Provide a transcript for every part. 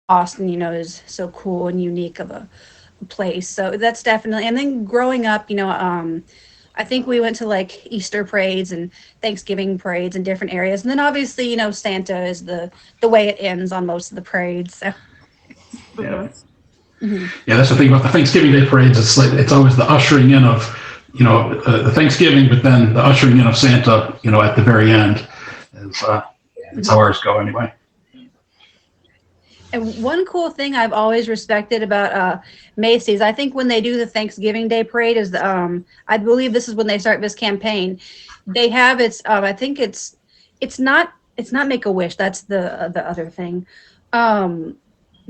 Austin, is so cool and unique of a place. So that's definitely, and then growing up, I think we went to like Easter parades and Thanksgiving parades in different areas. And then obviously, Santa is the way it ends on most of the parades. So Yeah. mhm. Yeah, that's the thing about the Thanksgiving Day parades. It's like it's always the ushering in of, the Thanksgiving, but then the ushering in of Santa, at the very end. Is it's how ours go anyway. And one cool thing I've always respected about Macy's, I think when they do the Thanksgiving Day parade is I believe this is when they start this campaign. They have I think it's not Make a Wish. That's the other thing. Um,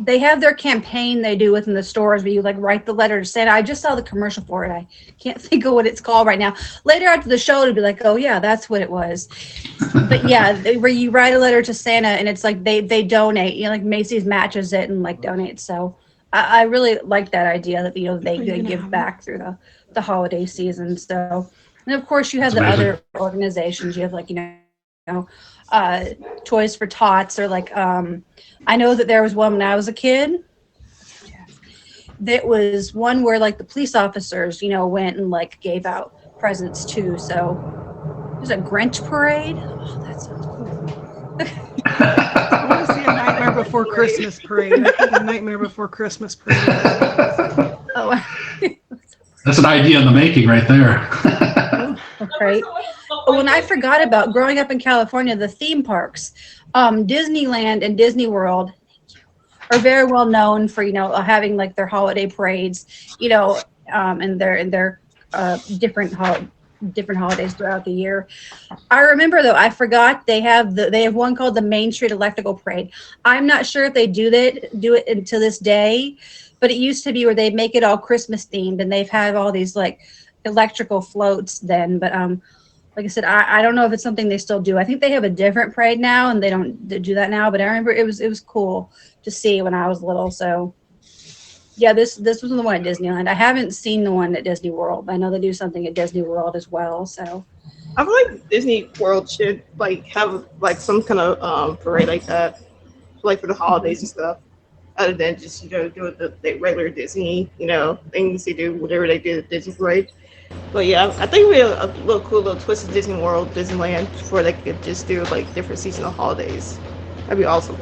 they have their campaign they do within the stores where you like write the letter to Santa. I just saw the commercial for it. I can't think of what it's called right now. Later after the show, it'll be like, oh yeah, that's what it was. But yeah, where you write a letter to Santa and it's like they donate. Like Macy's matches it and like donates. So I really like that idea that they give back through the holiday season. So and of course you have That's the amazing. other organizations. You have like uh, Toys for Tots or like I know that there was one when I was a kid. That was one where like the police officers, went and like gave out presents too. So there's a Grinch parade. Oh, that sounds cool. I want to see a Nightmare Before Christmas parade. I think a Nightmare Before Christmas parade would be amazing. Oh, That's an idea in the making right there. right. Oh, when I forgot about growing up in California, the theme parks, Disneyland and Disney World are very well known for having like their holiday parades, and their different holidays throughout the year. I remember though, I forgot they have one called the Main Street Electrical Parade. I'm not sure if they do it until this day, but it used to be where they make it all Christmas themed and they've had all these like electrical floats then. But like I said, I don't know if it's something they still do. I think they have a different parade now and they don't do that now, but I remember it was cool to see when I was little. So yeah, this was the one at Disneyland. I haven't seen the one at Disney World. I know they do something at Disney World as well. So I feel like Disney World should like have like some kind of parade like that, like for the holidays and stuff. Other than just doing the regular Disney things they do, whatever they do at Disney parade. But yeah, I think we have a little cool little twist of Disney World, Disneyland, where they could just do like different seasonal holidays. That'd be awesome.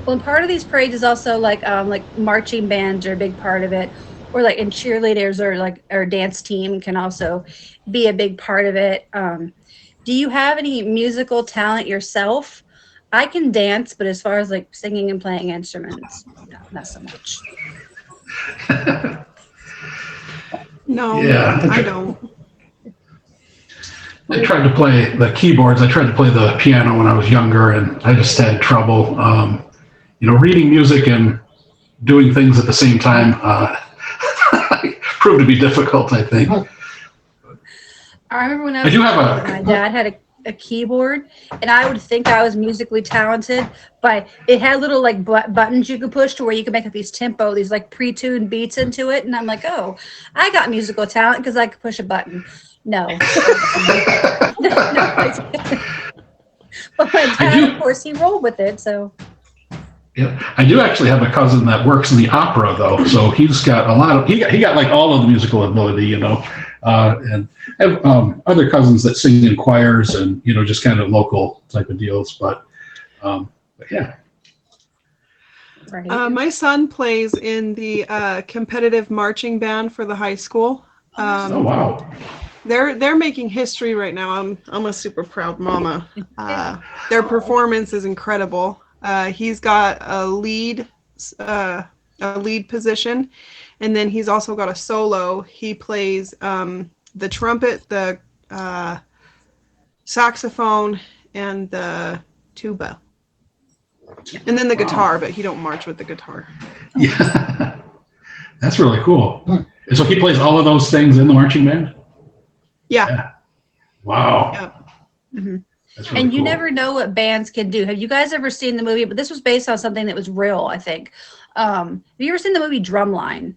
well, and part of these parades is also like marching bands are a big part of it, or like and cheerleaders or like or dance team can also be a big part of it. Do you have any musical talent yourself? I can dance, but as far as like singing and playing instruments, no, not so much. No, Yeah, I don't. I tried to play the keyboards. I tried to play the piano when I was younger, and I just had trouble. Reading music and doing things at the same time proved to be difficult, I think. I remember when I I was do have little, my dad had a keyboard, and I would think I was musically talented, but it had little like buttons you could push to where you could make like these like pre-tuned beats into it, and I'm like, oh, I got musical talent because I could push a button. No, no, but my dad, of course, he rolled with it. So Yeah, I do actually have a cousin that works in the opera though, so he's got a lot of he got like all of the musical ability, and I have other cousins that sing in choirs and just kind of local type of deals, but yeah. right. My son plays in the competitive marching band for the high school. Oh wow. They're making history right now. I'm a super proud mama. Their performance is incredible. He's got a lead position, and then he's also got a solo. He plays the trumpet, the saxophone, and the tuba, and then the guitar. But he don't march with the guitar. Yeah. That's really cool. And so he plays all of those things in the marching band? Yeah. Wow. Yeah. hmm That's really And you cool. never know what bands can do. Have you guys ever seen the movie? But this was based on something that was real, I think. Have you ever seen the movie Drumline?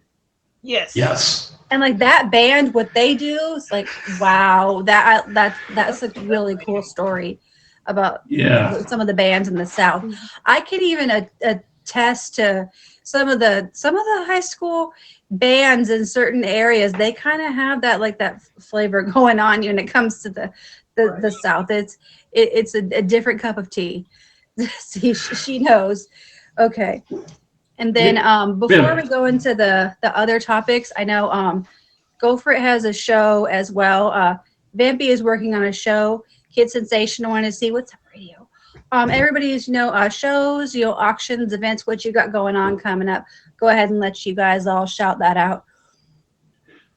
Yes. Yes. And like that band, what they do is like, wow, that's a really cool story. about Yeah. some of the bands in the South. I can even attest to some of the high school bands in certain areas. They kind of have that like that flavor going on when it comes to the South. It's a different cup of tea. See, she knows. Okay. And then before we go into the other topics, I know Go For It has a show as well. Vampy is working on a show. Kid Sensation, I want to see what's up radio. Everybody's shows, auctions, events, what you got going on coming up. Go ahead and let you guys all shout that out.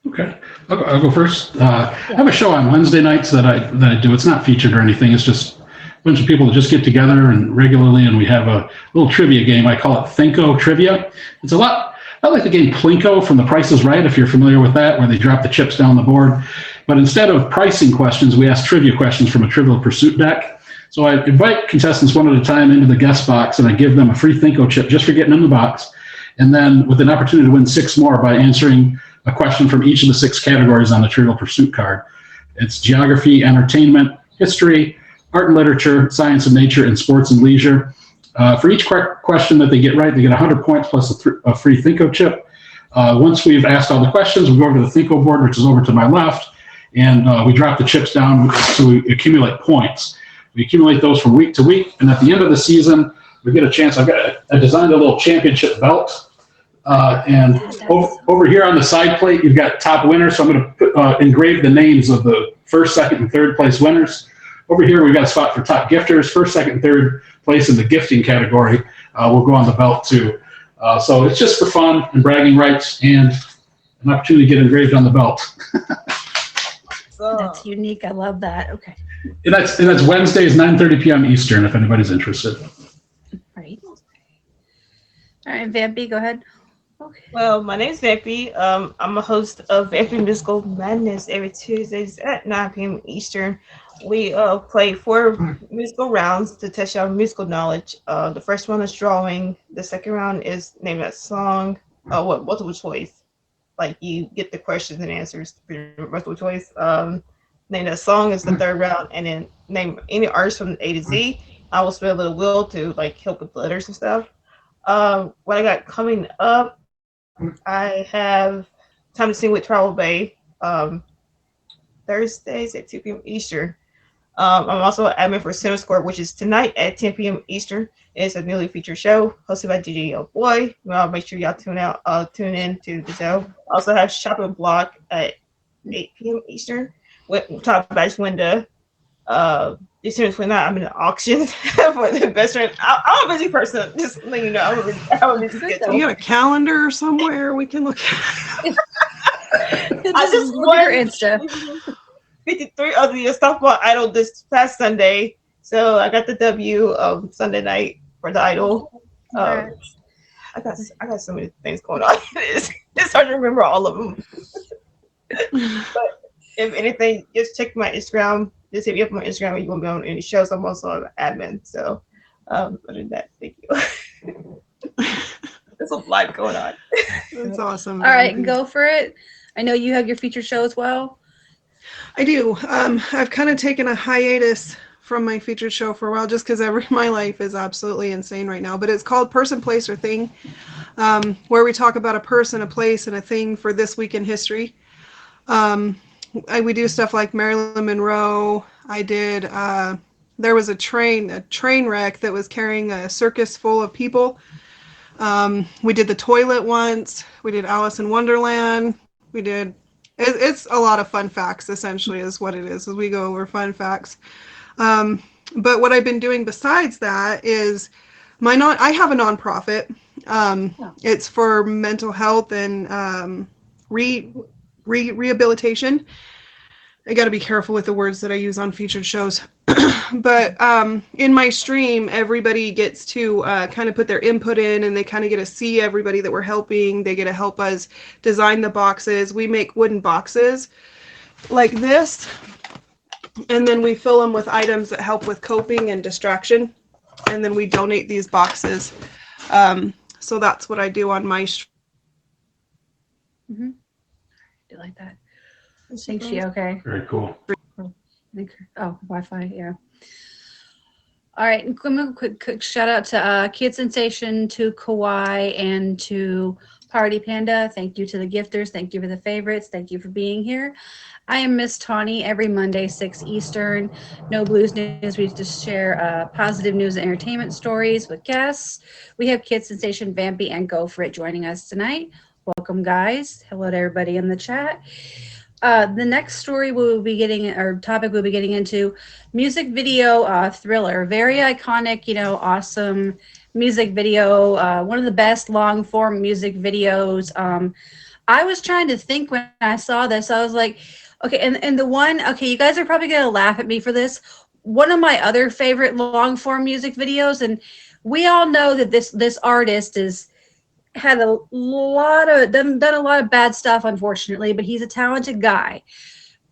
Okay, I'll go first. I have a show on Wednesday nights that I do. It's not featured or anything. It's just a bunch of people that just get together and regularly, and we have a little trivia game. I call it Thinko Trivia. It's a lot. I like the game Plinko from The Price is Right, if you're familiar with that, where they drop the chips down the board. But instead of pricing questions, we ask trivia questions from a Trivial Pursuit deck. So I invite contestants one at a time into the guest box, and I give them a free Thinko chip just for getting in the box, and then with an opportunity to win 6 more by answering a question from each of the 6 categories on the Trivial Pursuit card. It's geography, entertainment, history, art and literature, science and nature, and sports and leisure. For each question that they get right, they get 100 points plus a free Thinko chip. Once we've asked all the questions, we go over to the Thinko board, which is over to my left, and we drop the chips down so we accumulate points. We accumulate those from week to week, and at the end of the season, we get a chance. I designed a little championship belt. And over here on the side plate, you've got top winners. So I'm going to engrave the names of the first, second, and third place winners. Over here, we've got a spot for top gifters. First, second, and third place in the gifting category will go on the belt too. So it's just for fun and bragging rights and an opportunity to get engraved on the belt. That's unique. I love that. Okay. And that's Wednesdays, 9:30 p.m. Eastern, if anybody's interested. Right. All right, Vampy, go ahead. Okay. Well, my name's Vampy. I'm a host of Vampy Musical Madness every Tuesdays at 9 p.m. Eastern. We play 4 musical rounds to test our musical knowledge. The first one is drawing. The second round is name that song. Multiple choice. Like you get the questions and answers for multiple choice. Name that song is the third round, and then name any artist from A to Z. I will spin a little wheel to like help with letters and stuff. What I got coming up, I have Time to Sing with Travel Bay, Thursdays at 2 p.m. Eastern. I'm also an admin for Center Score, which is tonight at 10 p.m. Eastern. It's a newly featured show hosted by DJ Yo Boy. Well, make sure y'all tune in to the show. I also have Shopping Block at 8 p.m. Eastern with Top Badge Window. December 29th, I'm in an auction for the best friend. I'm a busy person. Just let you know, I'm a busy schedule. You got a calendar somewhere we can look at? I just look at your Insta. 53 of the softball idol this past Sunday, so I got the W Sunday night for the idol. I got so many things going on. It's hard to remember all of them. But if anything, just check my Instagram. Just hit me up on my Instagram if you want to be on any shows. I'm also an admin. So other than that, thank you. There's a lot going on. That's awesome. All right, go for it. I know you have your feature show as well. I do. I've kind of taken a hiatus from my featured show for a while just because my life is absolutely insane right now. But it's called Person, Place, or Thing, where we talk about a person, a place, and a thing for this week in history. We do stuff like Marilyn Monroe. I did. There was a train wreck that was carrying a circus full of people. We did the toilet once. We did Alice in Wonderland. We did. It's a lot of fun facts, essentially, is what it is, as we go over fun facts. But what I've been doing besides that is I have a nonprofit. It's for mental health and rehabilitation. I got to be careful with the words that I use on featured shows. But in my stream, everybody gets to kind of put their input in, and they kind of get to see everybody that we're helping. They get to help us design the boxes. We make wooden boxes like this, and then we fill them with items that help with coping and distraction, and then we donate these boxes. So that's what I do on my stream. Mm-hmm. I do like that. I think she okay. Very cool. Oh, Wi-Fi, yeah. All right, and quick shout out to Kid Sensation, to Kawhi, and to Party Panda. Thank you to the gifters. Thank you for the favorites. Thank you for being here. I am Miss Tawny every Monday, 6 Eastern. No Blues News. We just share positive news and entertainment stories with guests. We have Kid Sensation, Vampy, and Go For It joining us tonight. Welcome, guys. Hello to everybody in the chat. The next story we'll be getting, or topic we'll be getting into, music video Thriller. Very iconic, awesome music video. One of the best long form music videos. I was trying to think when I saw this, I was like, okay, and the one, okay, you guys are probably going to laugh at me for this. One of my other favorite long form music videos, and we all know that this artist is had a lot of done a lot of bad stuff, unfortunately, but he's a talented guy.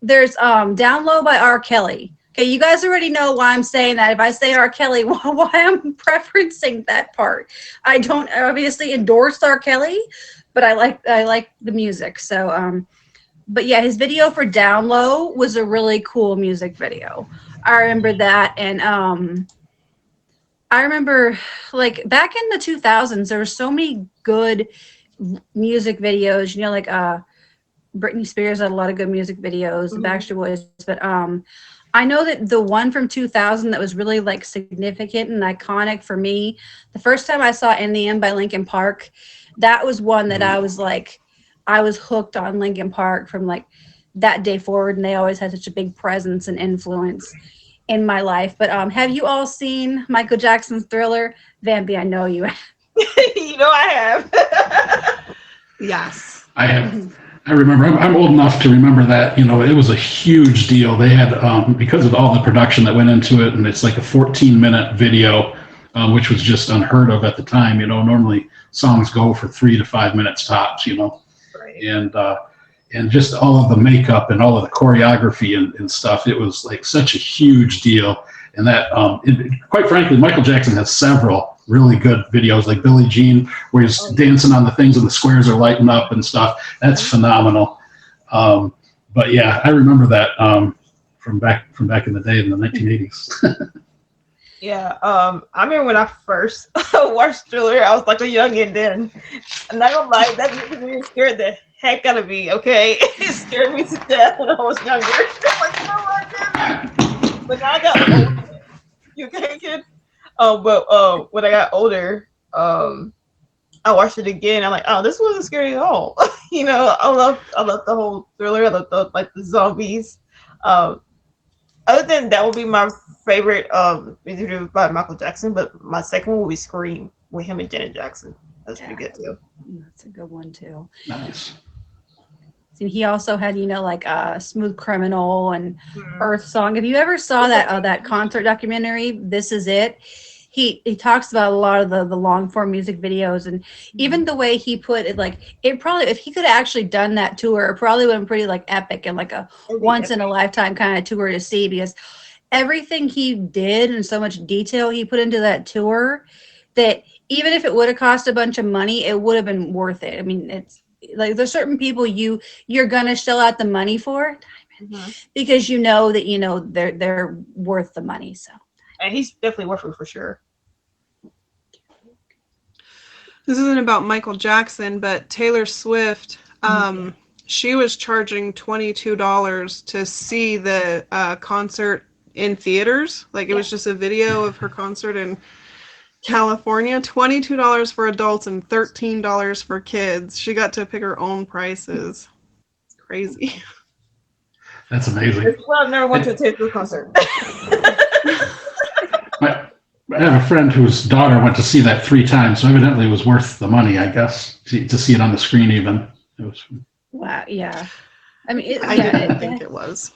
There's Down Low by R. Kelly. Okay, you guys already know why I'm saying that. If I say R. Kelly, why I'm preferencing that part. I don't obviously endorse R. Kelly, but I like the music. So but yeah, his video for Down Low was a really cool music video. I remember that. And I remember, like, back in the 2000s, there were so many good music videos, like Britney Spears had a lot of good music videos, the Backstreet Boys, but I know that the one from 2000 that was really, like, significant and iconic for me, the first time I saw In the End by Linkin Park, that was one that I was like, I was hooked on Linkin Park from, like, that day forward, and they always had such a big presence and influence in my life. But have you all seen Michael Jackson's Thriller? Vampy, I know you have. I have. Yes. I have. I remember. I'm old enough to remember that. It was a huge deal. They had because of all the production that went into it, and it's like a 14-minute video, which was just unheard of at the time. Normally songs go for 3 to 5 minutes tops. Right. And just all of the makeup and all of the choreography and stuff. It was like such a huge deal. And that, quite frankly, Michael Jackson has several really good videos, like Billie Jean, where he's dancing on the things and the squares are lighting up and stuff. That's phenomenal. But yeah, I remember that from back in the day in the 1980s. Yeah, I remember when I first watched Thriller, I was like a youngin' then. And I don't lie, that really scared the heck out of me, okay? It scared me to death when I was younger. Like, oh my goodness. But now I got older. You okay, kid? When I got older, I watched it again. I'm like, oh, this wasn't scary at all. I love the whole Thriller. I love the zombies. Other than that would be my favorite music video by Michael Jackson, but my second one would be Scream with him and Janet Jackson. That's pretty good too. That's a good one too. Nice. And he also had, like Smooth Criminal and Earth Song. If you ever saw that concert documentary, This Is It, he talks about a lot of the long form music videos, and even the way he put it, like, it probably, if he could have actually done that tour, it probably would have been pretty, like, epic and like a once in a lifetime kind of tour to see, because everything he did and so much detail he put into that tour, that even if it would have cost a bunch of money, it would have been worth it. I mean, it's like there's certain people you're gonna shell out the money for, because that they're worth the money. So, and he's definitely worth it for sure. This isn't about Michael Jackson, but Taylor Swift, she was charging $22 to see the concert in theaters. Like, it was just a video of her concert in California. $22 for adults and $13 for kids. She got to pick her own prices. It's crazy. That's amazing. Well, I've never went to a Taylor Swift concert. I have a friend whose daughter went to see that 3 times, so evidently it was worth the money, I guess, to see it on the screen even. It was. Wow, yeah. I mean, I didn't think it was.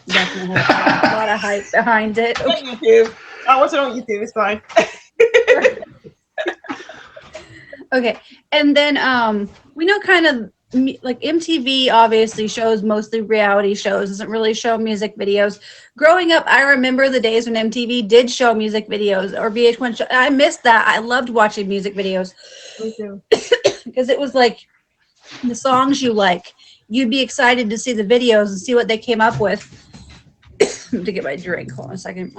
Definitely had a lot of hype behind it. On YouTube. I watch it on YouTube. It's fine. Okay, and then we know kind of like MTV obviously shows mostly reality shows, doesn't really show music videos. Growing up, I remember the days when MTV did show music videos, or VH1 show. I missed that. I loved watching music videos. Me too. Because it was like the songs you like. You'd be excited to see the videos and see what they came up with. To get my drink. Hold on a second.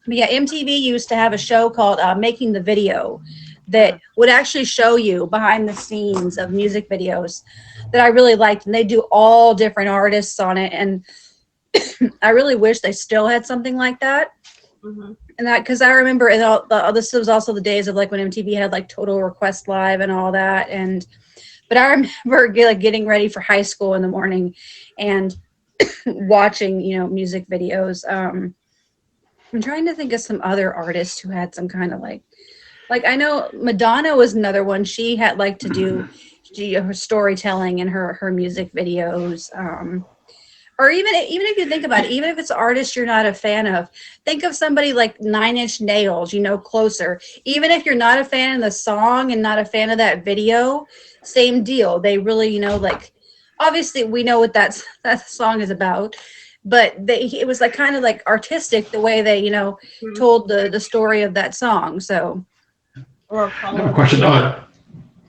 But yeah, MTV used to have a show called Making the Video that would actually show you behind the scenes of music videos that I really liked. And they do all different artists on it. And I really wish they still had something like that. Mm-hmm. And that, because I remember this was also the days of like when MTV had like Total Request Live and all that. And but I remember getting ready for high school in the morning and watching, music videos. I'm trying to think of some other artists who had some kind of like I know Madonna was another one. She had like to do her storytelling in her music videos. Or even if you think about it, even if it's an artist you're not a fan of, think of somebody like Nine Inch Nails, Closer. Even if you're not a fan of the song and not a fan of that video, same deal. They really, obviously we know what that song is about, but it was like kind of like artistic the way they, told the story of that song. So. Or I have a question.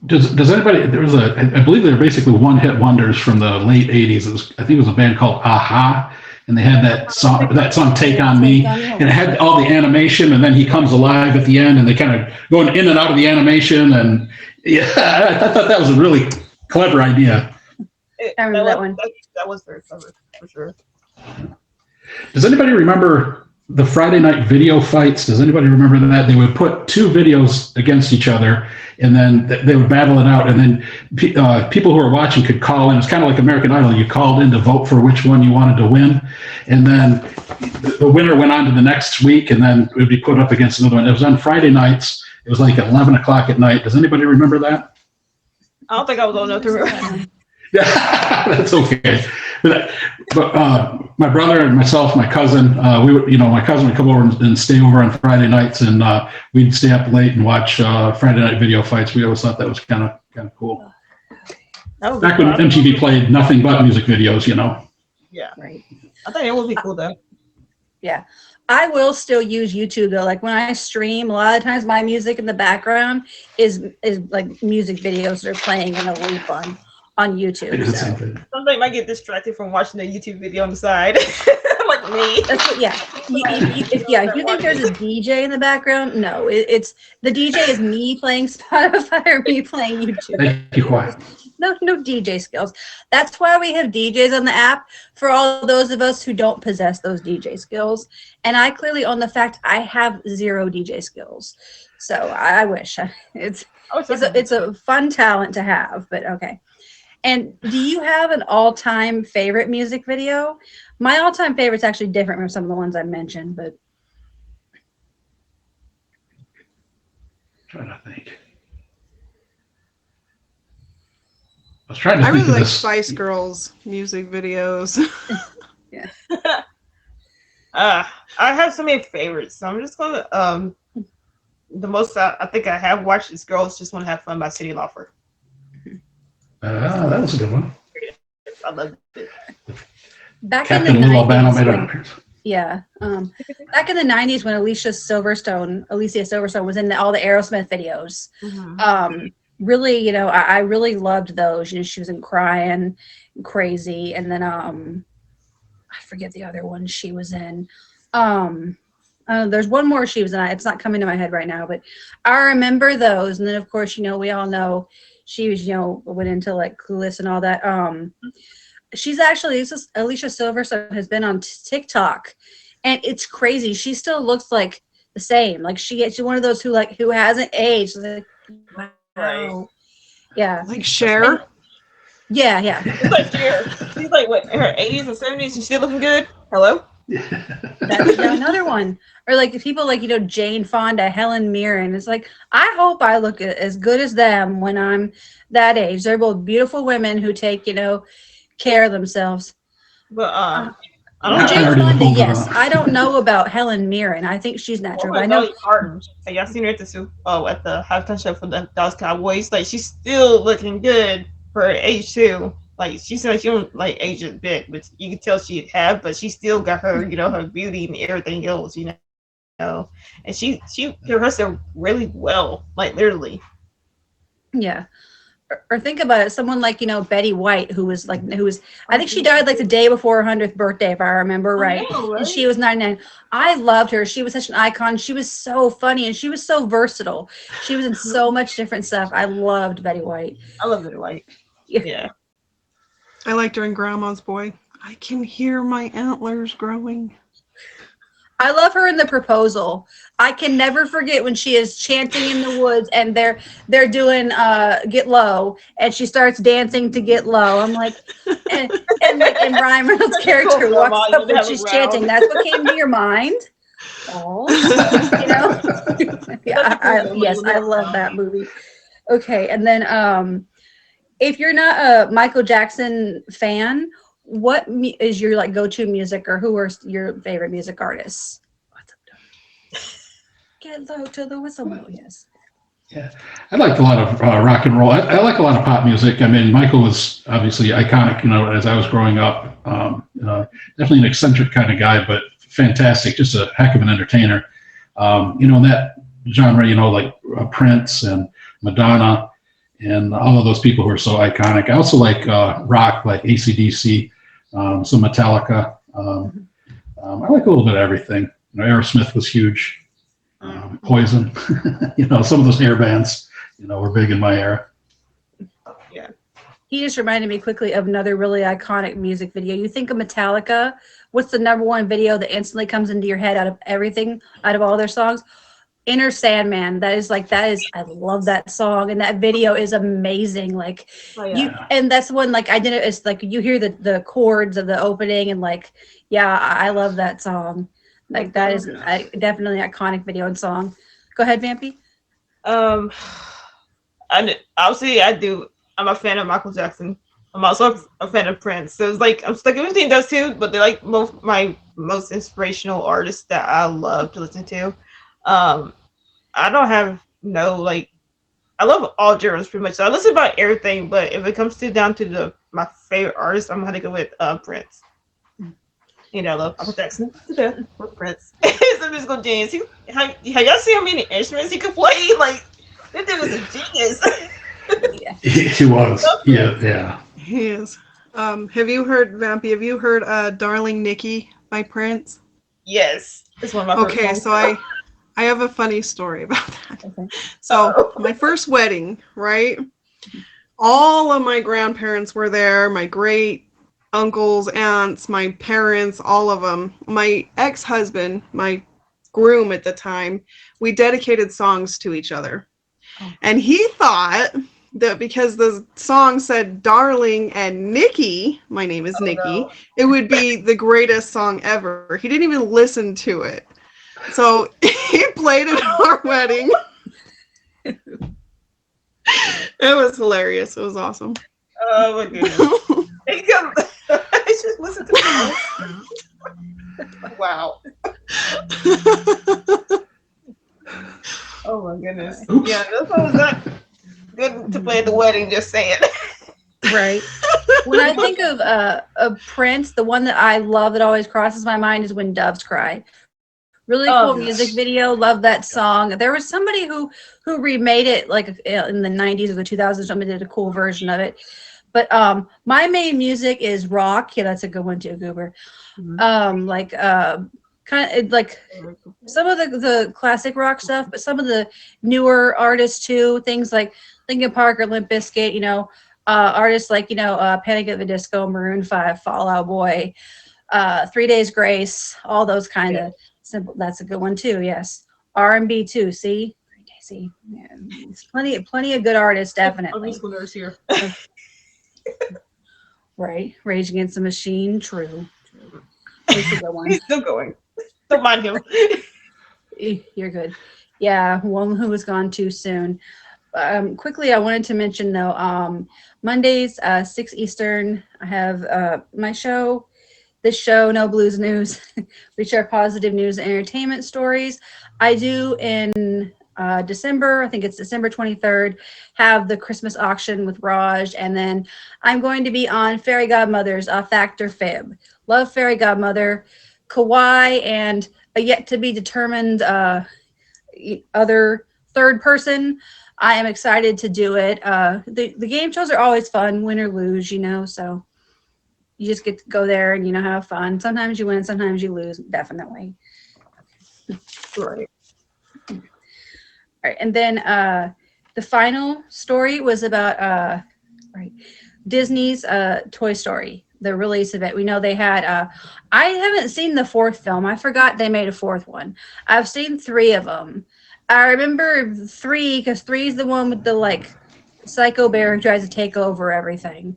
Does anybody, I believe they're basically one-hit wonders from the late 80s. I think it was a band called Aha, and they had that song Take On Me, and it had all the animation, and then he comes alive at the end, and they kind of going in and out of the animation, and yeah, I thought that was a really clever idea. I remember that one. That was very clever, for sure. Does anybody remember the Friday night video fights? Does anybody remember that? They would put two videos against each other, and then they would battle it out, and then people who were watching could call in. It's kind of like American Idol. You called in to vote for which one you wanted to win, and then the winner went on to the next week, and then it would be put up against another one. It was on Friday nights. It was like 11 o'clock at night. Does anybody remember that? I don't think I was old enough to remember. Yeah, that's okay. But my brother and myself, my cousin, my cousin would come over and stay over on Friday nights, and we'd stay up late and watch Friday night video fights. We always thought that was kind of cool. Back when MTV played nothing but music videos, Yeah, right. I think it would be cool though. Yeah, I will still use YouTube though. Like when I stream, a lot of times my music in the background is like music videos that are playing in a loop on YouTube. So. Somebody might get distracted from watching the YouTube video on the side, like me. That's what, yeah. If you think there's a DJ in the background, no. It's the DJ is me playing Spotify or me playing YouTube. Thank you, quiet. No DJ skills. That's why we have DJs on the app for all those of us who don't possess those DJ skills. And I clearly own the fact I have zero DJ skills. So I wish it's a fun talent to have. But okay. And do you have an all-time favorite music video? My all-time favorite's actually different from some of the ones I mentioned, but I'm trying to think. I was trying to I think really of like this. Spice Girls music videos. yeah. I have so many favorites, so I'm just gonna the most I think I have watched is "Girls Just Want to Have Fun" by Cyndi Lauper. That was a good one. I love it. Back Captain in the Lou Albano 90s, made when- an appearance. yeah. Back in the 90s when Alicia Silverstone was in all the Aerosmith videos. Mm-hmm. Really, I really loved those. She was in Crying, Crazy, and then I forget the other one she was in. There's one more she was in. It's not coming to my head right now, but I remember those. And then of course, we all know she was, went into like Clueless and all that. She's actually, Alicia Silverstone has been on TikTok, and it's crazy. She still looks like the same. Like she's one of those who hasn't aged. Like, wow. Right. Yeah. Like Cher. Yeah. It's like she's like what in her 80s and 70s and she's still looking good. Hello. That's another one. Or like people like Jane Fonda, Helen Mirren. It's like I hope I look as good as them when I'm that age. They're both beautiful women who take care of themselves. But I I Jane already Fonda, pulled it yes. up. I don't know about Helen Mirren. I think she's natural. But I know. Martin. Have y'all seen her at the halftime show for the Dallas Cowboys? Like she's still looking good for her age too. Like she don't like age a bit, but you can tell she have, but she still got her, her beauty and everything else, And she carried herself really well, like literally. Yeah. or think about it, someone like, Betty White, I think she died like the day before her 100th birthday, if I remember right. I know, right? And she was 99. I loved her. She was such an icon. She was so funny and she was so versatile. She was in so much different stuff. I loved Betty White. I love it, like, Yeah. yeah. I liked her in Grandma's Boy. I can hear my antlers growing. I love her in The Proposal. I can never forget when she is chanting in the woods and they're doing Get Low and she starts dancing to Get Low. I'm like, and Ryan Reynolds' character walks up when she's chanting. That's what came to your mind. Oh, yes, I love that movie. Okay, and then if you're not a Michael Jackson fan, what is your go-to music, or who are your favorite music artists? What's up, Get low to the whistle blow. Yes. Yeah, I liked a lot of rock and roll. I like a lot of pop music. I mean, Michael was obviously iconic, as I was growing up. Definitely an eccentric kind of guy, but fantastic, just a heck of an entertainer. In that genre, like Prince and Madonna and all of those people who are so iconic. I also like rock, like AC/DC, some Metallica. I like a little bit of everything. Aerosmith was huge. Poison, some of those hair bands, were big in my era. Yeah. He just reminded me quickly of another really iconic music video. You think of Metallica, what's the number one video that instantly comes into your head out of all their songs? Inner Sandman. I love that song, and that video is amazing. And that's one it's like you hear the chords of the opening, and I love that song. That is definitely an iconic video and song. Go ahead, Vampy. Obviously I do. I'm a fan of Michael Jackson. I'm also a fan of Prince. So it's I'm stuck in between those two, but they're both my most inspirational artists that I love to listen to. I don't have I love all genres pretty much. So I listen about everything, but if it comes down to my favorite artist, I'm gonna go with Prince. I love Michael Jackson to death with Prince. He's a musical genius. Have y'all seen how many instruments he could play? That dude was a genius. Yeah. He was. Yeah. He is. Have you heard, Vampy, Darling Nikki by Prince? Yes. It's one of my favorite songs. So I have a funny story about that. Okay. So my first wedding, right? All of my grandparents were there, my great uncles, aunts, my parents, all of them. My ex-husband, my groom at the time, we dedicated songs to each other. Oh. And he thought that because the song said Darling and Nikki, my name is Nikki, no. It would be the greatest song ever. He didn't even listen to it. So he played it at our wedding. It was hilarious. It was awesome. Oh my goodness. I should listen to it. Wow. Oh my goodness. Oops. Yeah, this was not good to play at the wedding, just saying. Right. When I think of Prince, the one that I love that always crosses my mind is When Doves Cry. Really cool music video. Love that song. There was somebody who remade it in the 90s or the 2000s. Somebody did a cool version of it. But my main music is rock. Yeah, that's a good one too, Goober. Mm-hmm. Kind of like some of the classic rock stuff, but some of the newer artists too. Things like Linkin Park or Limp Bizkit. Artists like Panic at the Disco, Maroon 5, Fall Out Boy, 3 Days Grace, all those kind of simple. That's a good one too. Yes, R&B too. See, yeah, it's plenty of good artists, definitely. Musical nurse here. Right, Rage Against the Machine. True. He's still going. Don't mind him. You're good. Yeah, one who was gone too soon. Quickly, I wanted to mention though, Mondays, 6 Eastern, I have my show. This show, No Blues News. We share positive news and entertainment stories. I do in December, I think it's December 23rd, have the Christmas auction with Raj, and then I'm going to be on Fairy Godmothers, Fact or Fib. Love Fairy Godmother, Kawaii, and a yet to be determined other third person. I am excited to do it. The game shows are always fun, win or lose, so you just get to go there and have fun. Sometimes you win, sometimes you lose, definitely. Right. All right, and then the final story was about Disney's Toy Story, the release of it. We know they had. I haven't seen the fourth film. I forgot they made a fourth one. I've seen 3 of them. I remember 3 because 3 is the one with the psycho bear who tries to take over everything.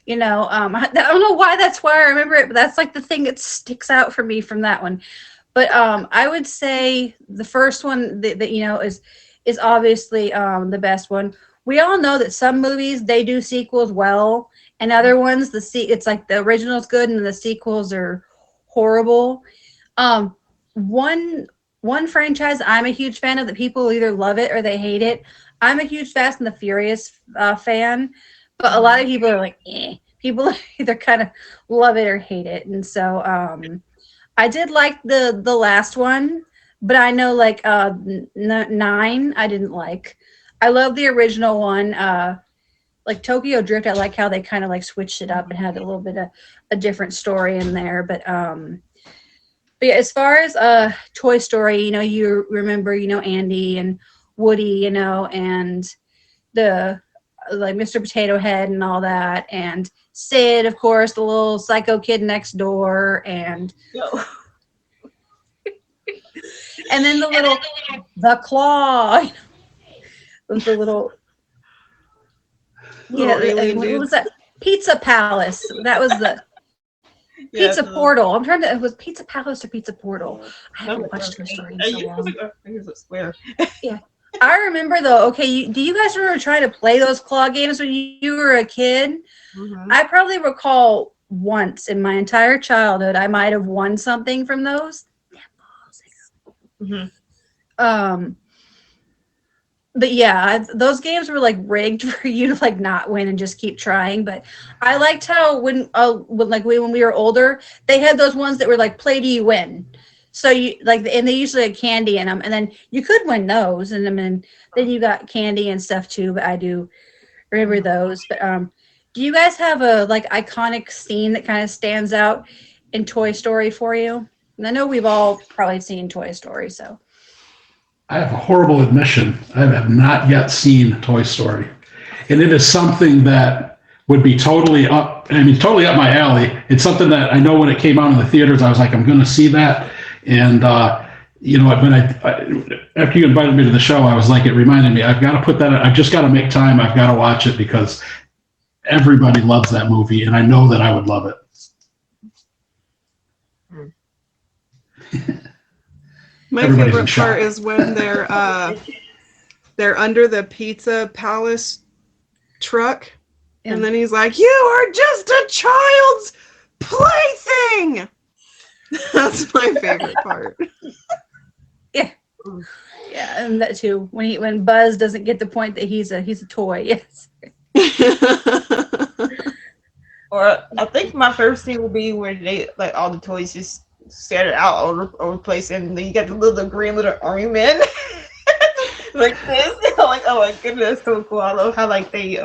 I don't know why that's why I remember it, but that's like the thing that sticks out for me from that one. But I would say the first one that is obviously the best one. We all know that some movies they do sequels well, and other ones it's like the original's good and the sequels are horrible. One franchise I'm a huge fan of that people either love it or they hate it. I'm a huge Fast and the Furious fan, but a lot of people are like, eh. People either kind of love it or hate it, and so I did like the last one, but I know 9 I didn't like. I love the original one. Like Tokyo Drift, I like how they kind of switched it up and had a little bit of a different story in there. But yeah, as far as Toy Story, you remember, Andy and Woody, and the Mr. Potato Head and all that, and Sid, of course, the little psycho kid next door, and and then the claw, with the little alien what dudes. was that? Pizza Palace. That was the Pizza Portal. I'm trying to. It was Pizza Palace or Pizza Portal. I haven't watched Toy Story in so long. Here's a square. Yeah, I remember though. Okay, do you guys remember trying to play those claw games when you were a kid? Mm-hmm. I probably recall once in my entire childhood I might have won something from those. Mm-hmm. But yeah, those games were rigged for you to not win and just keep trying. But I liked how when we were older, they had those ones that were play do you win. So you and they usually had candy in them, and then you could win those, and then you got candy and stuff too. But I do remember those. But do you guys have a iconic scene that kind of stands out in Toy Story for you? And I know we've all probably seen Toy Story, so. I have a horrible admission. I have not yet seen Toy Story. And it is something that would be totally up my alley. It's something that I know when it came out in the theaters, I was like, I'm going to see that. And, when after you invited me to the show, I was like, it reminded me, I've got to put that, I've just got to make time. I've got to watch it because everybody loves that movie. And I know that I would love it. My Everybody's in favorite shock. part is when they're under the Pizza Palace truck, and then he's like, "You are just a child's plaything." That's my favorite part. Yeah, and that too. When Buzz doesn't get the point that he's a toy. Yes. Or I think my first scene will be where they all the toys just scattered out all over the place, and then you got the little green little army men like this. Oh my goodness, so cool. I love how they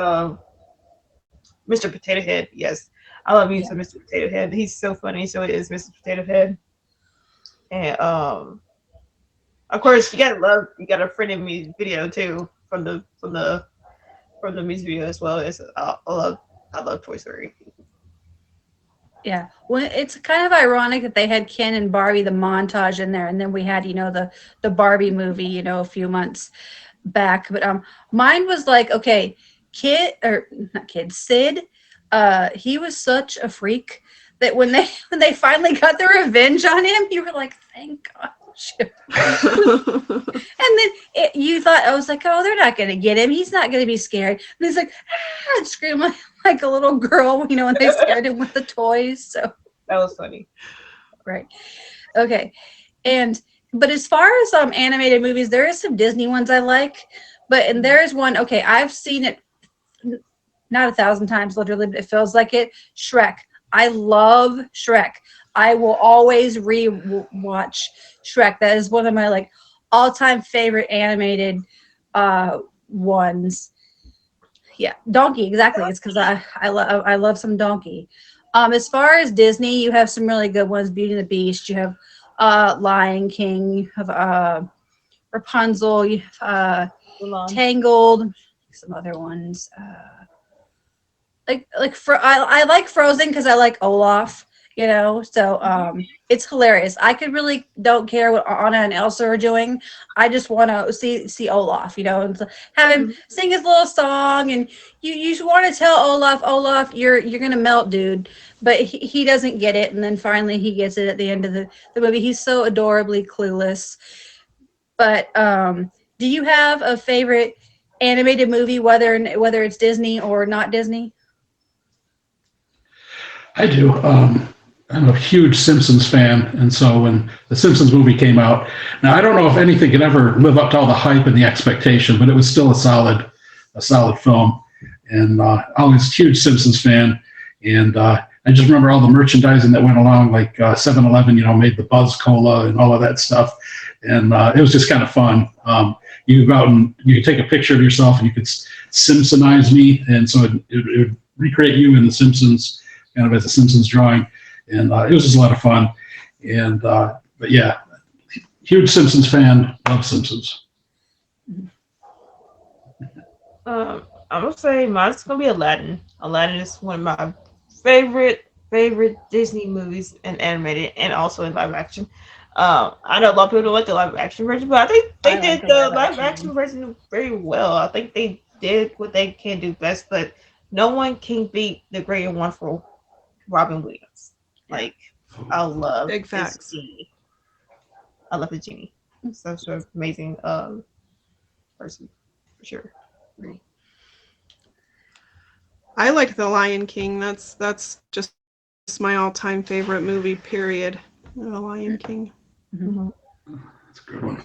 Mr. Potato Head. Yes, I love you, Mr. Potato Head. He's so funny. So it is Mr. Potato Head, and of course you got a friend of me video too from the music video as well. I love Toy Story. Yeah, well, it's kind of ironic that they had Ken and Barbie the montage in there, and then we had the Barbie movie a few months back. But mine was okay, Sid. He was such a freak that when they finally got their revenge on him, you were like, thank gosh. And then you thought, I was like, oh, they're not going to get him. He's not going to be scared. And he's like, and screaming like a little girl, when they scared him with the toys. So that was funny. Right. Okay. But as far as animated movies, there is some Disney ones I like. And there is one, okay, I've seen it not 1,000 times, literally, but it feels like it. Shrek. I love Shrek. I will always re-watch Shrek. That is one of my all-time favorite animated ones. Yeah, Donkey, exactly. It's because I love some Donkey. As far as Disney, you have some really good ones. Beauty and the Beast. You have Lion King. You have Rapunzel. You have Mulan. Tangled. Some other ones. I like Frozen because I like Olaf. So it's hilarious. I could really don't care what Anna and Elsa are doing. I just want to see Olaf, and have him sing his little song, and you want to tell Olaf, you're gonna melt, dude, but he doesn't get it, and then finally he gets it at the end of the movie. He's so adorably clueless. But do you have a favorite animated movie, whether it's Disney or not Disney? I do. I'm a huge Simpsons fan, and so when the Simpsons movie came out, now I don't know if anything could ever live up to all the hype and the expectation, but it was still a solid film. And always huge Simpsons fan. And I just remember all the merchandising that went along, like 7-Eleven, made the Buzz Cola and all of that stuff. And it was just kind of fun. You could go out and you could take a picture of yourself, and you could Simpsonize me, and so it would recreate you in the Simpsons, kind of as a Simpsons drawing. And it was just a lot of fun. And but yeah, huge Simpsons fan. Love Simpsons. I'm gonna say mine's gonna be Aladdin. Aladdin is one of my favorite Disney movies and animated, and also in live action. I know a lot of people don't like the live action version, but I think they did the live action version very well. I think they did what they can do best, but no one can beat the great and wonderful Robin Williams. Like, I love Big facts. his genie. I love the genie. Such an amazing person, for sure. I like The Lion King. That's just my all-time favorite movie, period. The Lion King. Mm-hmm. That's a good one.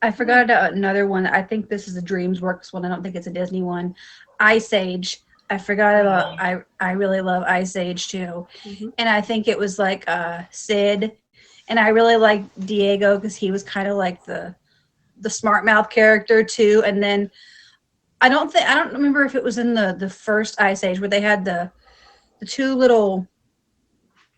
I forgot another one. I think this is a DreamWorks one. I don't think it's a Disney one. Ice Age. I forgot about. I really love Ice Age too, and I think it was like Sid, and I really like Diego because he was kind of like the smart mouth character too. And then I don't remember if it was in the first Ice Age where they had the two little,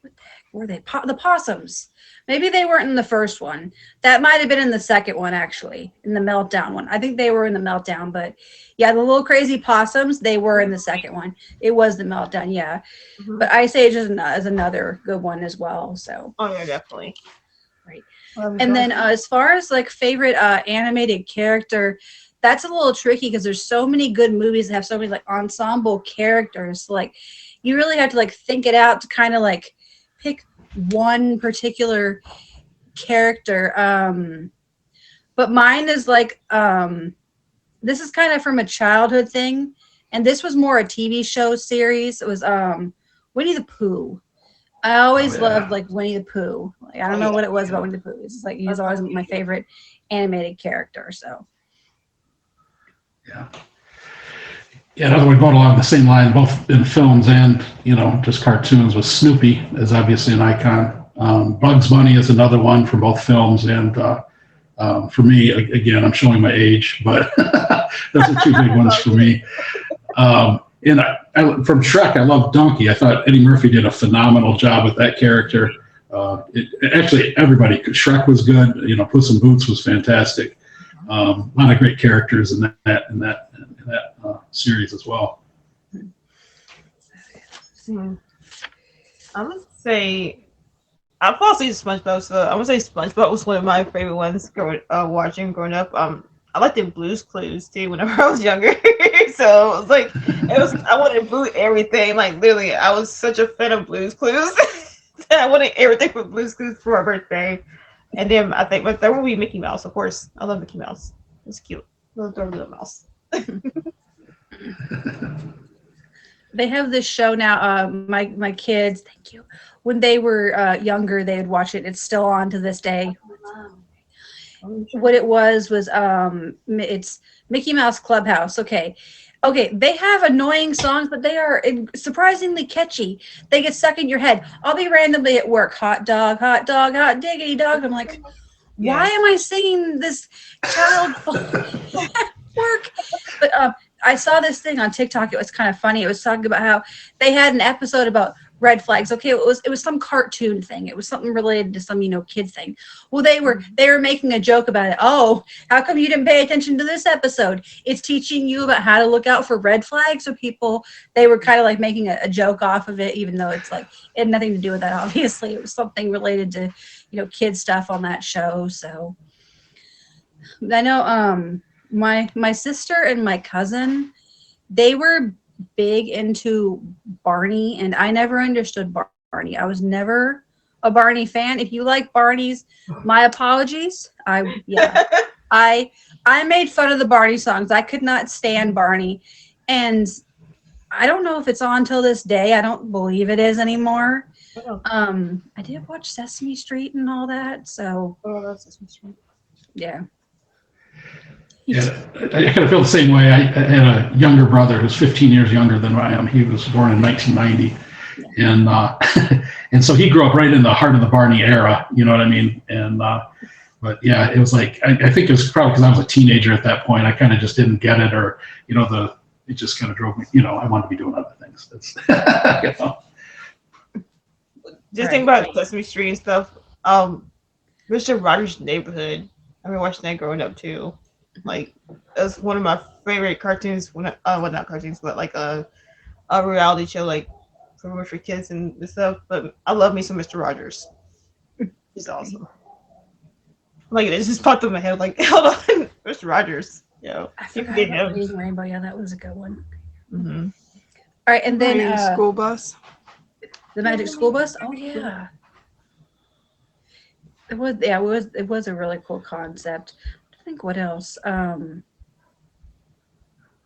what the heck were they? The possums. Maybe they weren't in the first one. That might have been in the second one, actually, in the Meltdown one. I think they were in the Meltdown, but yeah, the little crazy possums, they were in the second one. It was the Meltdown, yeah. Mm-hmm. But Ice Age is another good one as well. So. Oh yeah, definitely. Right. And then as far as like favorite animated character, that's a little tricky because there's so many good movies that have so many like ensemble characters. Like you really have to like think it out to kind of like pick one particular character. But mine is like this is kind of from a childhood thing, and this was more a TV show series. It was Winnie the Pooh. I always loved like Winnie the Pooh. Like I don't know what it was about Winnie the Pooh. It's just like he was always my favorite animated character. So Yeah, another one going along the same line, both in films and just cartoons, was Snoopy is obviously an icon. Bugs Bunny is another one for both films, and for me, again, I'm showing my age, but those are two big ones for me. And from Shrek, I love Donkey. I thought Eddie Murphy did a phenomenal job with that character. Actually, everybody. Shrek was good. Puss in Boots was fantastic. A lot of great characters in that series as well. I'm gonna say I've also seen SpongeBob, so I'm gonna say SpongeBob was one of my favorite ones watching growing up. I liked the Blue's Clues too whenever I was younger. So it was like I wanted to boot everything. Like literally, I was such a fan of Blue's Clues. I wanted everything from Blue's Clues for my birthday. And then I think my third one would be Mickey Mouse, of course. I love Mickey Mouse. It's cute. Little mouse. they have this show now. My kids, thank you. When they were younger, they would watch it. It's still on to this day. What it was it's Mickey Mouse Clubhouse. Okay, they have annoying songs, but they are surprisingly catchy. They get stuck in your head. I'll be randomly at work, hot dog, hot diggity dog. I'm like, why am I singing this child at work? But I saw this thing on TikTok. It was kind of funny. It was talking about how they had an episode about red flags. Okay, it was some cartoon thing. It was something related to some kids thing. Well, they were making a joke about it. Oh, how come you didn't pay attention to this episode? It's teaching you about how to look out for red flags. So they were kind of like making a joke off of it, even though it's like it had nothing to do with that. Obviously, it was something related to kid stuff on that show. So I know my sister and my cousin, they were big into Barney, and I never understood Barney. I was never a Barney fan. If you like Barney's, my apologies. I made fun of the Barney songs. I could not stand Barney, and I don't know if it's on till this day. I don't believe it is anymore. I did watch Sesame Street and all that, so that's Sesame Street. yeah. Yeah, I kind of feel the same way. I had a younger brother who's 15 years younger than I am. He was born in 1990, and and so he grew up right in the heart of the Barney era. You know what I mean? And but yeah, it was like I think it was probably because I was a teenager at that point. I kind of just didn't get it, or it just kind of drove me. I wanted to be doing other things. That's Just think about Sesame Street and stuff. Mr. Rogers' Neighborhood. I remember watching that growing up too. Like, that's one of my favorite cartoons. Well, not cartoons, but like a reality show, like pretty much for kids and stuff. But I love me some Mr. Rogers. He's awesome. Like, it just popped in my head. Like, hold on, Mr. Rogers. I forgot about Reading Rainbow. Yeah, that was a good one. Mm-hmm. All right, and then School Bus. The Magic School Bus. Oh yeah. It was a really cool concept. I think what else? There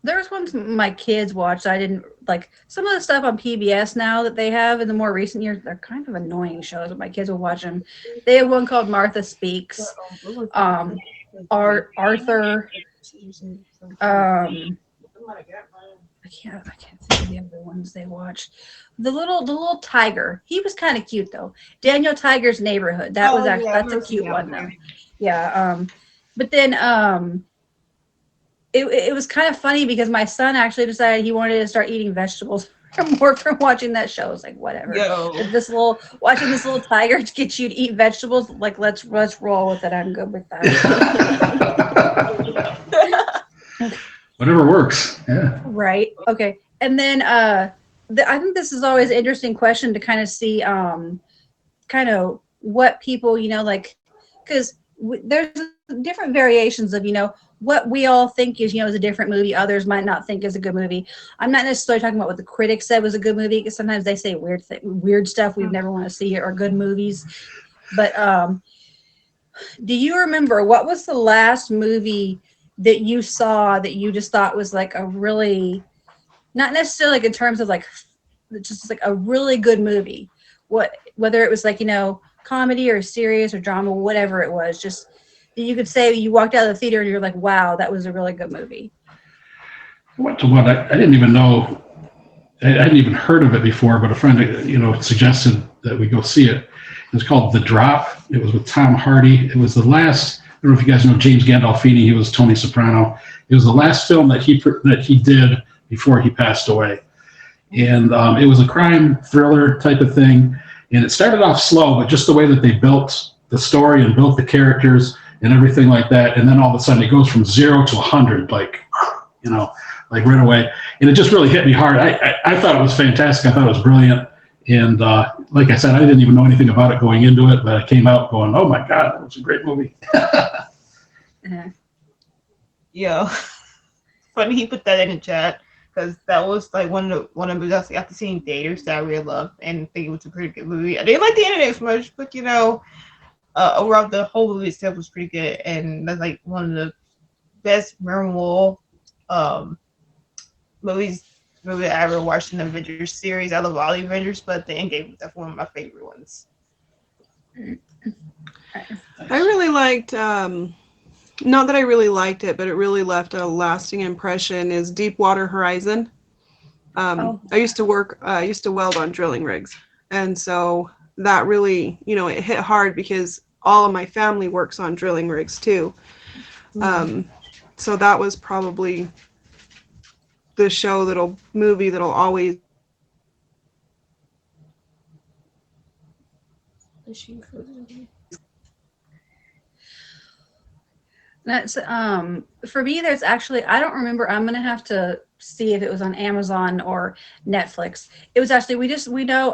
was ones my kids watched. I didn't like some of the stuff on PBS now that they have in the more recent years. They're kind of annoying shows, but my kids will watch them. They have one called Martha Speaks. Arthur. I can't think of the other ones they watched. The little tiger. He was kind of cute though. Daniel Tiger's Neighborhood. That was actually that's a cute one though. Yeah. But then it was kind of funny because my son actually decided he wanted to start eating vegetables more from watching that show. It's like whatever. Watching this little tiger to get you to eat vegetables. Like let's roll with it. I'm good with that. whatever works. Yeah. Right. Okay. And then I think this is always an interesting question to kind of see kind of what people, like, because there's different variations of, what we all think is a different movie. Others might not think is a good movie. I'm not necessarily talking about what the critics said was a good movie, because sometimes they say weird stuff we've never want to see or good movies. But do you remember what was the last movie that you saw that you just thought was like a really, not necessarily like in terms of like just like a really good movie, whether it was like comedy or serious or drama, whatever it was, just you could say you walked out of the theater and you're like, wow, that was a really good movie? I went to one. I didn't even know. I hadn't even heard of it before, but a friend, suggested that we go see it. It was called The Drop. It was with Tom Hardy. It was the last. I don't know if you guys know James Gandolfini. He was Tony Soprano. It was the last film that he did before he passed away, and it was a crime thriller type of thing. And it started off slow, but just the way that they built the story and built the characters and everything like that, and then all of a sudden it goes from 0 to 100, like right away, and it just really hit me hard. I thought it was fantastic. I thought it was brilliant, and like I said, I didn't even know anything about it going into it, but I came out going, "Oh my god, that was a great movie." Yeah, funny he put that in the chat, because that was like one of the movies after seeing Daters that I really loved and think it was a pretty good movie. I didn't like the ending as much, but overall the whole movie itself was pretty good, and that's like one of the best memorable movie I ever watched in the Avengers series. I love all the Avengers, but the Endgame was definitely one of my favorite ones. I really liked, not that I really liked it, but it really left a lasting impression, is Deepwater Horizon. I used to weld on drilling rigs. And so that really, it hit hard because all of my family works on drilling rigs too. So that was probably the show movie that'll always That's for me. There's actually I don't remember. I'm gonna have to see if it was on Amazon or Netflix. It was actually we know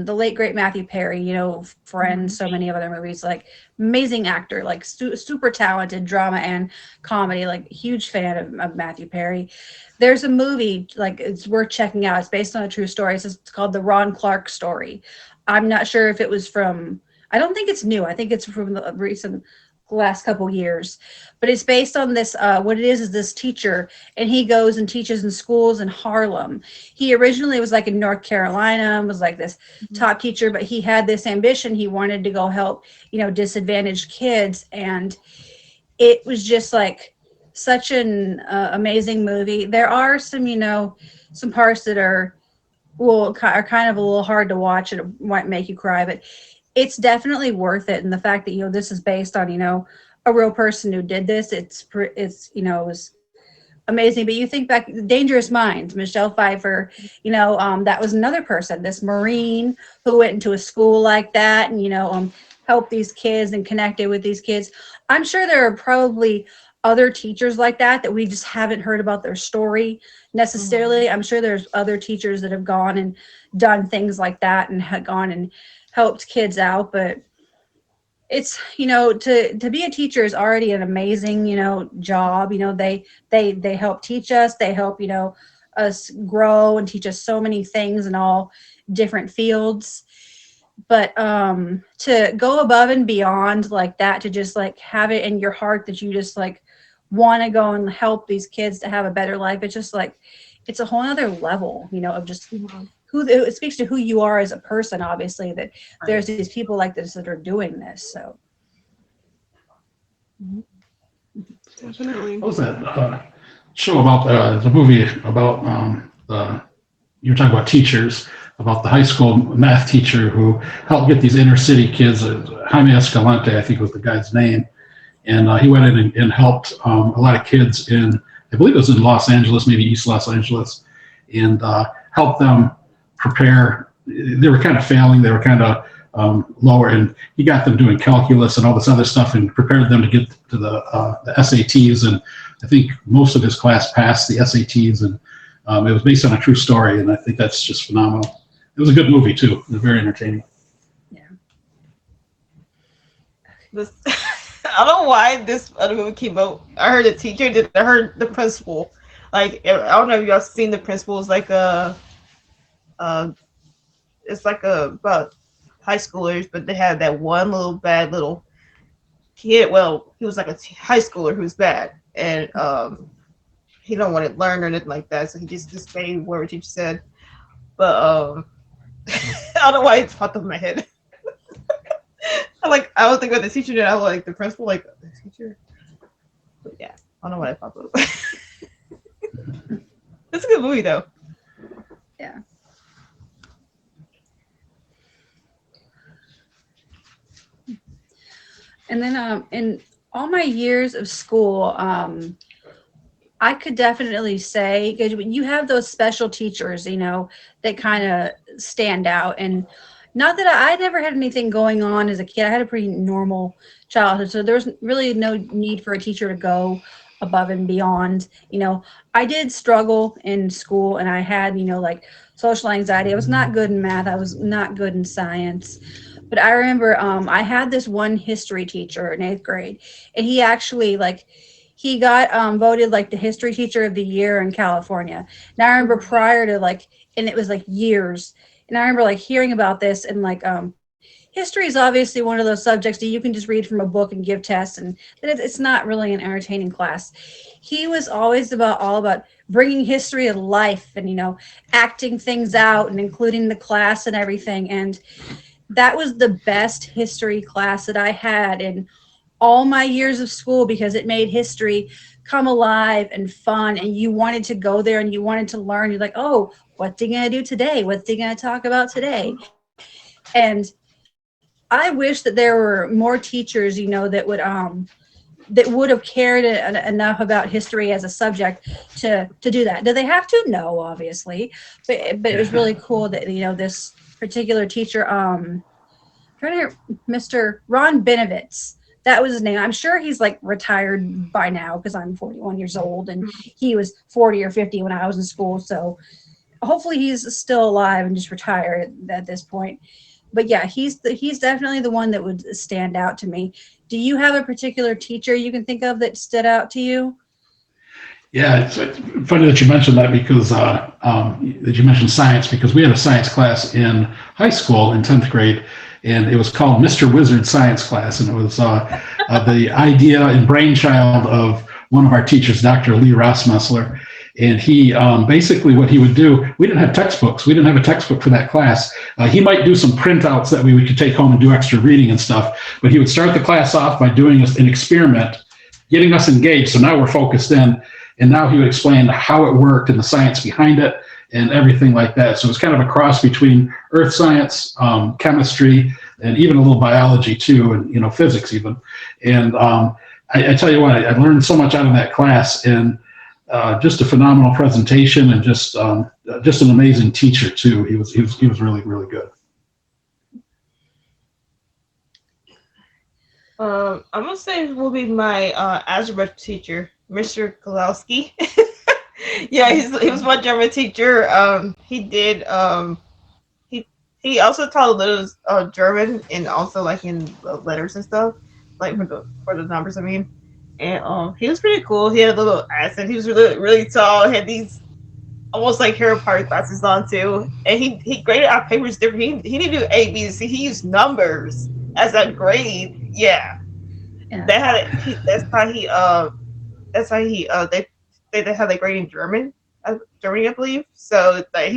the late great Matthew Perry. You know, Friends, so many of other movies. Like amazing actor, like super talented drama and comedy. Like huge fan of Matthew Perry. There's a movie like it's worth checking out. It's based on a true story. It's called The Ron Clark Story. I'm not sure if it was from. I don't think it's new. I think it's from the recent last couple years, but it's based on this what it is this teacher, and he goes and teaches in schools in Harlem. He originally was like in North Carolina, was like this top teacher, but he had this ambition. He wanted to go help, you know, disadvantaged kids, and it was just like such an amazing movie. There are some, you know, some parts that are are kind of a little hard to watch and it might make you cry, but it's definitely worth it. And the fact that, you know, this is based on, you know, a real person who did this, it's, you know, it was amazing. But you think back, Dangerous Minds, Michelle Pfeiffer, you know, that was another person, this Marine who went into a school like that and, you know, helped these kids and connected with these kids. I'm sure there are probably other teachers like that we just haven't heard about their story necessarily. I'm sure there's other teachers that have gone and done things like that and had gone and helped kids out, but it's, you know, to be a teacher is already an amazing, you know, job. You know, they help teach us, they help, you know, us grow and teach us so many things in all different fields. But to go above and beyond like that, to just like have it in your heart that you just like want to go and help these kids to have a better life, it's just like it's a whole other level, you know, of just it speaks to who you are as a person, obviously, that there's these people like this that are doing this. So definitely. What was that show about the movie about you were talking about teachers, about the high school math teacher who helped get these inner city kids, Jaime Escalante, I think was the guy's name. And he went in and helped a lot of kids in, I believe it was in Los Angeles, maybe East Los Angeles, and helped them prepare. They were kind of failing. They were kind of lower, and he got them doing calculus and all this other stuff and prepared them to get to the SATs. And I think most of his class passed the SATs, and it was based on a true story. And I think that's just phenomenal. It was a good movie too. It was very entertaining. yeah. This, I don't know why this other movie came out. I heard the teacher, I heard the principal. Like, I don't know if y'all seen the principal. It's like about high schoolers, but they had that one little bad little kid. Well, he was like a high schooler who's bad, and he don't want to learn or anything like that, so he just disobeyed whatever teacher said. But I don't know why it popped up in my head. I was thinking about the teacher, and I was like the principal, like the teacher. But yeah, I don't know why it popped up. It's a good movie though. Yeah. And then in all my years of school, I could definitely say, because you have those special teachers, you know, that kind of stand out. And not that I never had anything going on as a kid. I had a pretty normal childhood, so there was really no need for a teacher to go above and beyond. You know, I did struggle in school, and I had, you know, like social anxiety. I was not good in math. I was not good in science. But I remember I had this one history teacher in 8th grade, and he actually he got voted like the history teacher of the year in California. Now I remember prior to and it was like years. And I remember hearing about this, and history is obviously one of those subjects that you can just read from a book and give tests, and it's not really an entertaining class. He was always all about bringing history to life and, you know, acting things out and including the class and everything. And that was the best history class that I had in all my years of school, because it made history come alive and fun, and you wanted to go there and you wanted to learn. You're like, oh, what's he going to do today? What's he going to talk about today? And I wish that there were more teachers, you know, that would that would have cared enough about history as a subject to do that. Do they have to? No, obviously, but it was really cool that this particular teacher, trying to Mr. Ron Benovitz. That was his name. I'm sure he's like retired by now because I'm 41 years old and he was 40 or 50 when I was in school. So hopefully he's still alive and just retired at this point. But yeah, he's definitely the one that would stand out to me. Do you have a particular teacher you can think of that stood out to you? Yeah, it's funny that you mentioned that because that you mentioned science, because we had a science class in high school in 10th grade, and it was called Mr. Wizard Science Class, and it was the idea and brainchild of one of our teachers, Dr. Lee Rossmessler. And he basically what he would do, we didn't have textbooks. We didn't have a textbook for that class. He might do some printouts that we could take home and do extra reading and stuff, but he would start the class off by doing an experiment, getting us engaged. So now we're focused in. And now he would explain how it worked and the science behind it and everything like that. So it was kind of a cross between earth science, chemistry, and even a little biology too, and physics even. And I tell you what, I learned so much out of that class, and just a phenomenal presentation, and just an amazing teacher too. He was really, really good. I'm gonna say it will be my algebra teacher, Mr. Kalowski. Yeah, he was my German teacher. He also taught a little German, and also like in the letters and stuff, like for the numbers. I mean, and he was pretty cool. He had a little accent. He was really really tall. Had these almost like Harry Potter glasses on too, and he graded our papers different. He didn't do A, B, and C. He used numbers as a grade. Yeah, Yeah. That's how he they have they grade in Germany, I believe. So like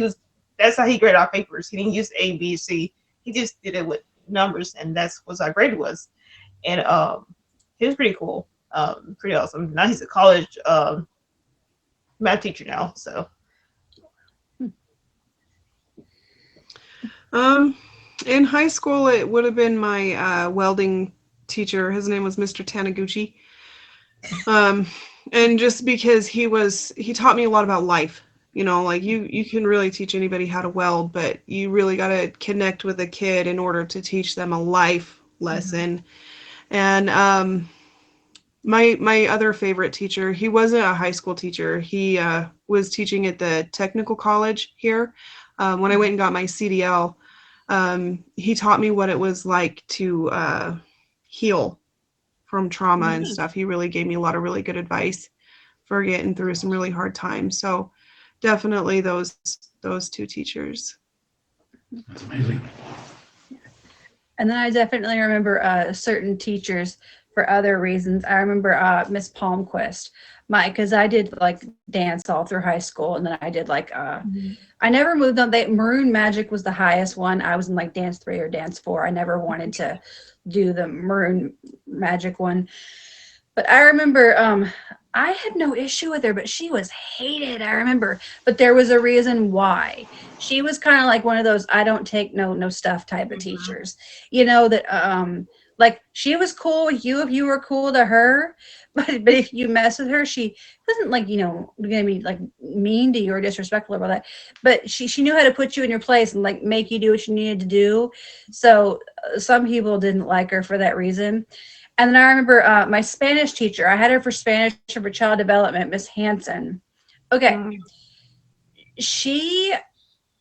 that's how he graded our papers. He didn't use A, B, C. He just did it with numbers, and that's what our grade was. And he was pretty cool, pretty awesome. Now he's a college math teacher now. So in high school, it would have been my welding teacher. His name was Mr. Taniguchi. And just because he taught me a lot about life, like you can really teach anybody how to weld, but you really got to connect with a kid in order to teach them a life lesson. Mm-hmm. And my other favorite teacher, he wasn't a high school teacher. He was teaching at the technical college here. When I went and got my CDL, he taught me what it was like to heal from trauma and stuff. He really gave me a lot of really good advice for getting through some really hard times. So definitely those two teachers. That's amazing. And then I definitely remember certain teachers for other reasons. I remember Miss Palmquist, because I did like dance all through high school, and then I did like I never moved on. Maroon Magic was the highest one. I was in like dance 3 or dance 4. I never wanted to do the Maroon Magic one, but I remember I had no issue with her, but she was hated, I remember. But there was a reason why. She was kind of like one of those I don't take no stuff type of teachers, that like she was cool with you if you were cool to her, but if you mess with her, she wasn't like gonna be like mean to you or disrespectful about that. But she knew how to put you in your place and like make you do what you needed to do. So some people didn't like her for that reason. And then I remember my Spanish teacher. I had her for Spanish or for child development, Miss Hanson. Okay, she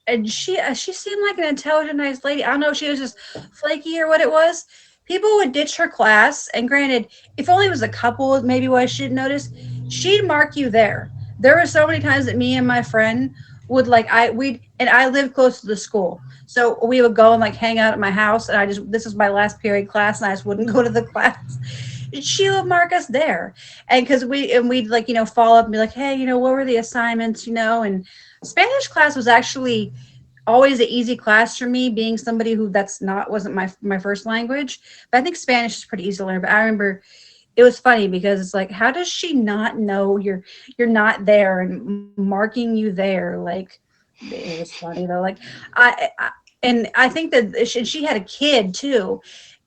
seemed like an intelligent, nice lady. I don't know if she was just flaky or what it was. People would ditch her class, and granted, if only it was a couple, maybe what I should notice, she'd mark you there. There were so many times that me and my friend would I lived close to the school, so we would go and like hang out at my house, and this was my last period class, and I just wouldn't go to the class. She would mark us there, and we'd like follow up and be like, hey, what were the assignments, and Spanish class was actually always an easy class for me, being somebody who wasn't my first language. But I think Spanish is pretty easy to learn. But I remember it was funny because it's like, how does she not know you're not there and marking you there? Like, it was funny though. Like I think that she had a kid too,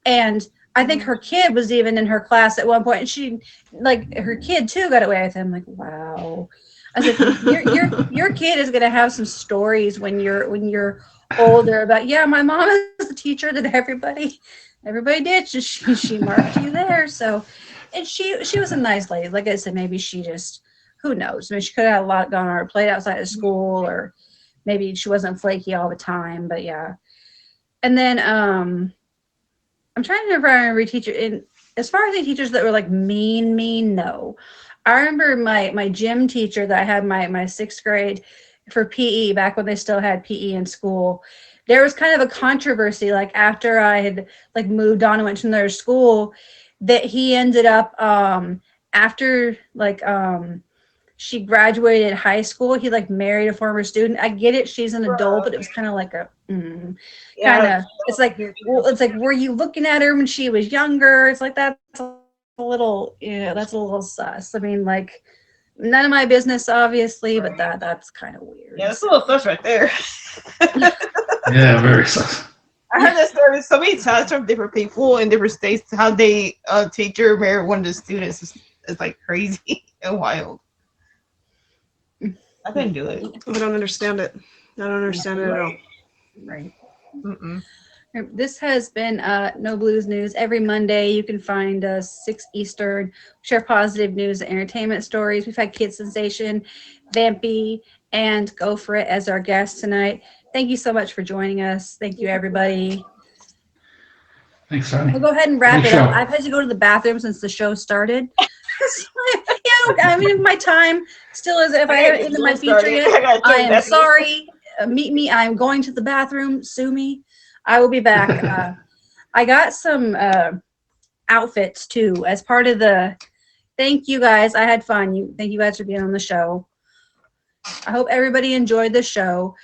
and I think her kid was even in her class at one point, and she, like, her kid too got away with him. Like, wow. I was like, your kid is gonna have some stories when you're older about, yeah, my mom is the teacher that everybody did. She marked you there. So, and she was a nice lady. Like I said, maybe she just, who knows? I mean, she could have had a lot going on her plate outside of school, or maybe she wasn't flaky all the time. But yeah. And then I'm trying to remember. I remember teacher in as far as the teachers that were like mean, no. I remember my gym teacher that I had my sixth grade for PE back when they still had PE in school. There was kind of a controversy, like after I had like moved on and went to another school, that he ended up after like she graduated high school, he like married a former student. I get it, she's an adult, but it was kind of like a kind of, it's like, well, it's like, were you looking at her when she was younger? It's like, that's a little, that's a little sus. I mean, like, none of my business, obviously, but that's kind of weird. Yeah, that's a little sus right there. Yeah, very sus. I heard that story so many times from different people in different states. How they teacher married one of the students is like crazy and wild. I couldn't do it. I don't understand it. I don't understand it at all. Right. Mm-mm. This has been No Blues News. Every Monday, you can find us 6 Eastern. Share positive news and entertainment stories. We've had Kid Sensation, Vampy, and Go For It as our guests tonight. Thank you so much for joining us. Thank you, everybody. Thanks, Tawny. We'll go ahead and wrap Great it up. show. I've had to go to the bathroom since the show started. I mean, my time still is. If I haven't ended my feature yet, I am sorry. Meet me. I'm going to the bathroom. Sue me. I will be back. I got some outfits too as part of the. Thank you guys. I had fun. Thank you guys for being on the show. I hope everybody enjoyed the show.